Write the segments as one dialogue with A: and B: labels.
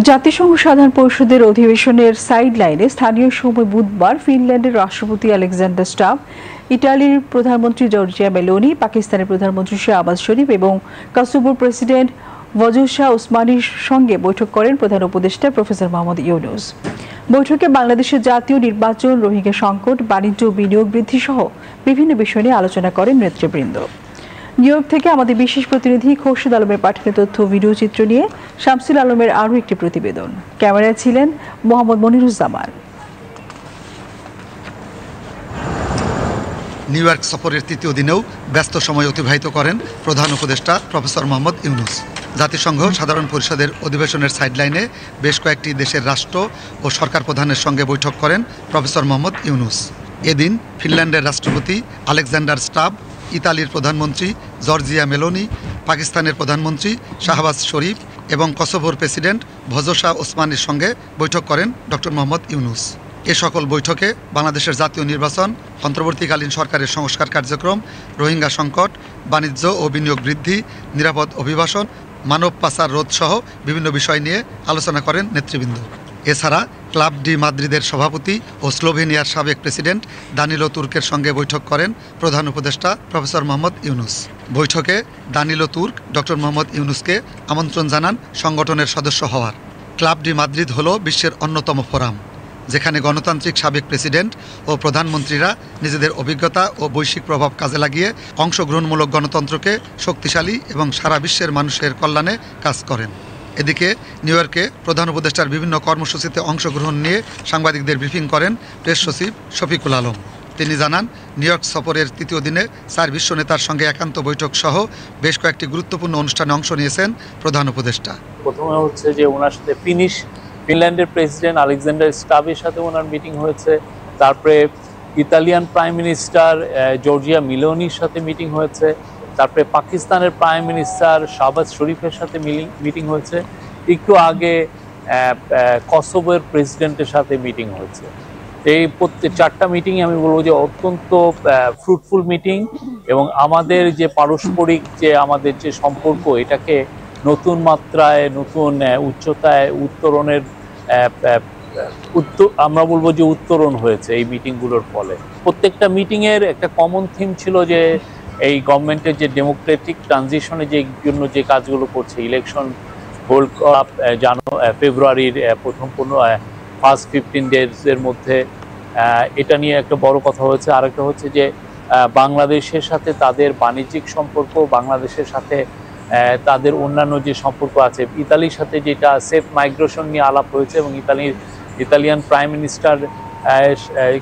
A: জাতিসংঘ সাধারণ পরিষদের অধিবেশনের সাইডলাইনে স্থানীয় সময় বুধবার ফিনল্যান্ডের রাষ্ট্রপতি আলেকজান্ডার স্টাব, ইটালির প্রধানমন্ত্রী জর্জিয়া মেলোনি, পাকিস্তানের প্রধানমন্ত্রী শাহবাজ শরীফ এবং কসোভোর প্রেসিডেন্ট ভজোসা ওসমানির সঙ্গে বৈঠক করেন প্রধান উপদেষ্টা প্রফেসর মোহাম্মদ ইউনূস। বৈঠকে বাংলাদেশের জাতীয় নির্বাচন, রোহিঙ্গা সংকট, বাণিজ্য ও বিনিয়োগ বৃদ্ধি সহ বিভিন্ন বিষয় নিয়ে আলোচনা করেন নেতৃবৃন্দ। নিউ ইয়র্ক থেকে আমাদের বিশেষ প্রতিনিধি খোরশেদ আলমের পাঠানো তথ্য ভিডিও চিত্র নিয়ে শামসুল আলমের আরও একটি প্রতিবেদন। ক্যামেরায় ছিলেন মোহাম্মদ মনিরুজ্জামান।
B: নিউ ইয়র্ক সফরের তৃতীয় দিনেও ব্যস্ত সময় অতিবাহিত করেন প্রধান উপদেষ্টা প্রফেসর মোহাম্মদ ইউনূস। জাতিসংঘ সাধারণ পরিষদের অধিবেশনের সাইডলাইনে বেশ কয়েকটি দেশের রাষ্ট্র ও সরকার প্রধানের সঙ্গে বৈঠক করেন প্রফেসর মোহাম্মদ ইউনূস। এদিন ফিনল্যান্ডের রাষ্ট্রপতি আলেকজান্ডার স্টাব, ইতালির প্রধানমন্ত্রী জর্জিয়া মেলোনি, পাকিস্তানের প্রধানমন্ত্রী শাহবাজ শরীফ এবং কসোভোর প্রেসিডেন্ট ভজোসা ওসমানির সঙ্গে বৈঠক করেন ডক্টর মোহাম্মদ ইউনূস। এ সকল বৈঠকে বাংলাদেশের জাতীয় নির্বাচন, অন্তর্বর্তীকালীন সরকারের সংস্কার কার্যক্রম, রোহিঙ্গা সংকট, বাণিজ্য ও বিনিয়োগ বৃদ্ধি, নিরাপদ অভিবাসন, মানব পাচার রোধ সহ বিভিন্ন বিষয় নিয়ে আলোচনা করেন নেতৃবৃন্দ। এছাড়া ক্লাব ডি মাদ্রিদের সভাপতি ও স্লোভেনিয়ার সাবেক প্রেসিডেন্ট দানিলো তুর্কের সঙ্গে বৈঠক করেন প্রধান উপদেষ্টা প্রফেসর মোহাম্মদ ইউনূস। বৈঠকে দানিলো তুর্ক ডক্টর মোহাম্মদ ইউনূসকে আমন্ত্রণ জানান সংগঠনের সদস্য হওয়ার। ক্লাব ডি মাদ্রিদ হল বিশ্বের অন্যতম ফোরাম, যেখানে গণতান্ত্রিক সাবেক প্রেসিডেন্ট ও প্রধানমন্ত্রীরা নিজেদের অভিজ্ঞতা ও বৈশ্বিক প্রভাব কাজে লাগিয়ে অংশগ্রহণমূলক গণতন্ত্রকে শক্তিশালী এবং সারা বিশ্বের মানুষের কল্যাণে কাজ করেন। এদিকে নিউ ইয়র্কে প্রধান উপদেষ্টার বিভিন্ন কর্মসূচিতে অংশগ্রহণ নিয়ে সাংবাদিকদের ব্রিফিং করেন প্রেস সচিব শফিকুল আলম। তিনি জানান, নিউ ইয়র্ক সফরের তৃতীয় দিনে 4 বিশ্ব নেতার সঙ্গে একান্ত বৈঠক সহ বেশ কয়েকটি গুরুত্বপূর্ণ অনুষ্ঠানে অংশ নিয়েছেন প্রধান উপদেষ্টা।
C: প্রথমে হচ্ছে যে ওনার সাথে ফিনল্যান্ডের প্রেসিডেন্ট আলেকজান্ডার স্টাবের সাথে ওনার মিটিং হয়েছে। তারপরে ইতালিয়ান প্রাইম মিনিস্টার জর্জিয়া মেলোনির সাথে মিটিং হয়েছে। তারপরে পাকিস্তানের প্রাইম মিনিস্টার শাহবাজ শরীফের সাথে মিটিং হয়েছে। একটু আগে কসোভোর প্রেসিডেন্টের সাথে মিটিং হয়েছে। এই প্রত্যেক 4টা মিটিং আমি বলবো যে অত্যন্ত ফ্রুটফুল মিটিং, এবং আমাদের যে পারস্পরিক যে আমাদের যে সম্পর্ক, এটাকে নতুন মাত্রায়, নতুন উচ্চতায় উত্তরণের আমরা বলবো যে উত্তরণ হয়েছে এই মিটিংগুলোর ফলে। প্রত্যেকটা মিটিংয়ের একটা কমন থিম ছিল যে এই গভর্নমেন্টের যে ডেমোক্রেটিক ট্রানজিশনের যে জন্য যে কাজগুলো করছে, ইলেকশন হোল্ড আপ ফেব্রুয়ারির প্রথম ফার্স্ট 15 ডেজের মধ্যে, এটা নিয়ে একটা বড় কথা হয়েছে। আরেকটা হচ্ছে যে বাংলাদেশের সাথে তাদের বাণিজ্যিক সম্পর্ক, বাংলাদেশের সাথে তাদের অন্যান্য যে সম্পর্ক আছে, ইতালির সাথে যেটা সেফ মাইগ্রেশন নিয়ে আলাপ হয়েছে, এবং ইতালিয়ান প্রাইম মিনিস্টার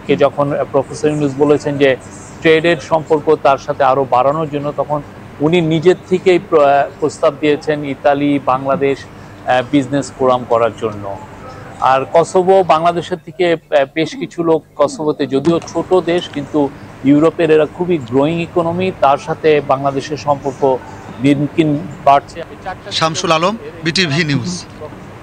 C: কে যখন প্রফেসর ইউনূস বলেছেন যে ট্রেডের সম্পর্ক তার সাথে আরও বাড়ানোর জন্য, তখন উনি নিজের থেকেই প্রস্তাব দিয়েছেন ইতালি বাংলাদেশ বিজনেস ফোরাম করার জন্য। আর কসোভো বাংলাদেশের থেকে বেশ কিছু লোক কসোভোতে, যদিও ছোট দেশ কিন্তু ইউরোপের এরা খুবই গ্রোয়িং ইকোনমি, তার সাথে বাংলাদেশের সম্পর্ক দিন দিন বাড়ছে।
B: Shamsul Alam, BTV news.